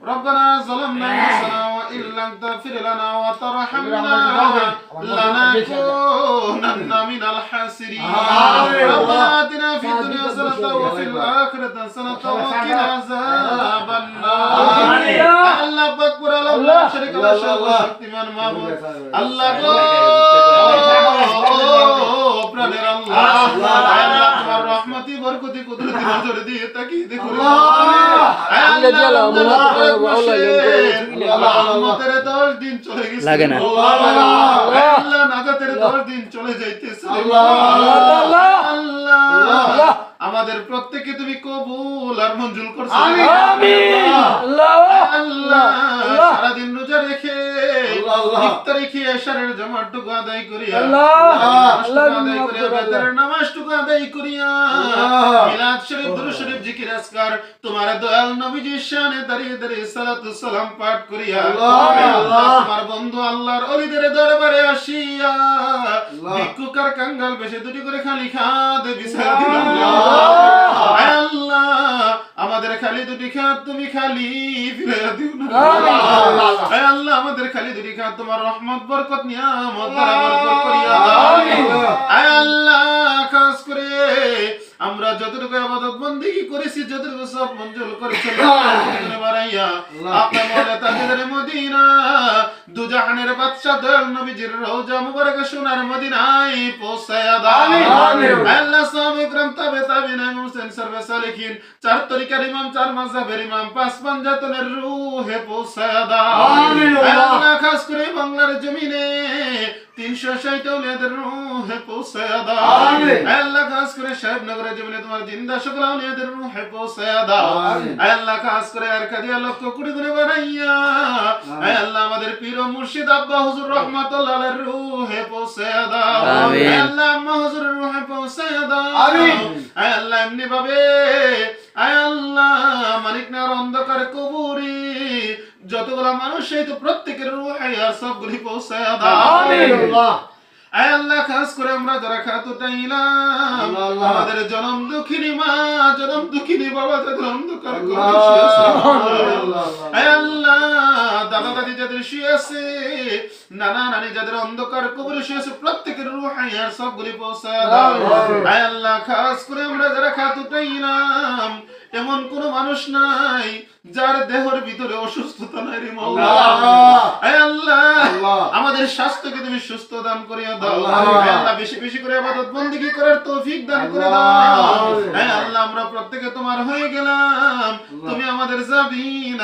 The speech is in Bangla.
ربنا ظلمنا أنفسنا وإن لم تغفر لنا وترحمنا لنكونن من الخاسرين ربنا آتنا في الدنيا حسنة وفي الآخرة حسنة وقنا عذاب النار الله أكبر لا شريك له শক্তিমান মাবুদ আল্লাহ গো প্রাণের আল্লাহ তোমার রহমতি বরকতি কুদরতি নজর দিয়ে তাকিয়ে দেখো রহমতের 10 দিন চলে গেছে লাগে না আল্লাহ নাজাতের 10 দিন চলে যাইতেছে আল্লাহ আমাদের প্রত্যেককে তুমি কবুল আর মঞ্জুর করছো আমিন আল্লাহ আল্লাহ সারা দিন রোজা রেখে ইফতারি খেয়ে এশারের জামাতটুকু আদায় করিয়া আল্লাহ আদায় করিয়া বেতারের নামাজটুকু আদায় করিয়া মিলাদ শরীফ দুরূদ শরীফ জিকির আজকার তোমার দয়াল নবীজির শানে দাঁড়িয়ে দাঁড়িয়ে সালাতু সালাম পাঠ করিয়া আল্লাহ তোমার বন্ধু আল্লাহর ওলিদের দরবারে আসিয়া ভিক্ষুক আর কাঙ্গাল বেশে দুটি করে খালি খাদ বিছায়া দিলাম আল্লাহ আমাদের খালি দুটি খাত তুমি খালি ফিরাইয়া দিও না আল্লাহ আমাদের খালি দুটি খাত তোমার রহমত বরকত নিয়ামত দ্বারা বরকত করিয়া দাও আল্লাহ খাস করে আমরা যতটুকু ইবাদত বندگی করেছি যতটুকু সব মঞ্জুর করেছেন আল্লাহ বারাইয়া আপনার মওলা তাজদার মদিনা দুজাহানের বাদশা দয়াল নবীজির রওজা মুবারক সোনার মদিনায় পৌঁছায়া দাও আমিন আল্লাহ সাহাবা ইকরাম তাবে তাবিঈন মুহসিন সরবে সালেকিন চার তরিকার ইমাম চার মাযহাবের ইমাম পাঁচ পাঞ্জাতনের রূহে পৌঁছায়া দাও আমিন আল্লাহ খাস করে বাংলার জমিনে 360 আউলিয়াদের রূহে পৌঁছায়া দাও আমিন আল্লাহ খাস করে সাহেবনগরের জমিনে তোমার জিন্দা সকল আউলিয়াদের রূহে পৌঁছায়া দাও আমিন আল্লাহ খাস করে আর কাদিয়া লক্ষ কোটি গুণে বানাইয়া আল্লাহ আমাদের পীর ও মুর্শিদ আব্বা হুজুর রাহমাতুল্লাহ আলাইহির রূহে পৌঁছায়া দাও আমিন আল্লাহ আম্মা হুজুরের রূহে পৌঁছায়া দাও আমিন আল্লাহ এমনি ভাবে আল্লাহ মানিকনার অন্ধকার কবরে যতগুলা মানুষ সেই তো প্রত্যেকের রূহে আর সবগুলি পৌঁছায়া দাও আমিন আল্লাহ খাস করে আমরা যারা খাত উঠাইলাম আমাদের জনম দুঃখিনী মা জনম দুঃখিনী বাবা যাদের অন্ধকার কবরে আল্লাহ দাদা দাদি যাদের শুয়ে আছে নানা নানি যাদের অন্ধকার কবরে শুয়ে আছে প্রত্যেকের রূহে আর সবগুলি পৌঁছায়া দাও আল্লাহ খাস করে আমরা যারা খাত উঠাইলাম এমন কোন মানুষ নাই যার দেহের ভিতরে অসুস্থতা নাই রে মাওলা আল্লাহ আমাদের স্বাস্থ্যকে তুমি সুস্থ দান করিয়া দাও আল্লাহ বেশি বেশি করে ইবাদত বندگی করার তৌফিক দান করে দাও আল্লাহ আমরা প্রত্যেকে তোমার হয়ে গেলাম তুমি আমাদের জাবিন